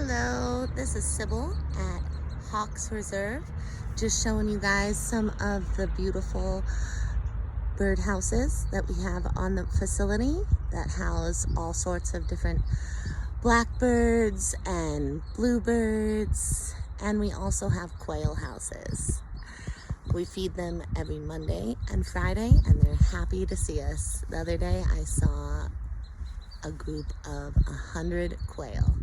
Hello, this is Sybil at Hawks Reserve, just showing you guys some of the beautiful birdhouses that we have on the facility that house all sorts of different blackbirds and bluebirds, and we also have quail houses. We feed them every Monday and Friday, and they're happy to see us. The other day I saw a group of 100 quail.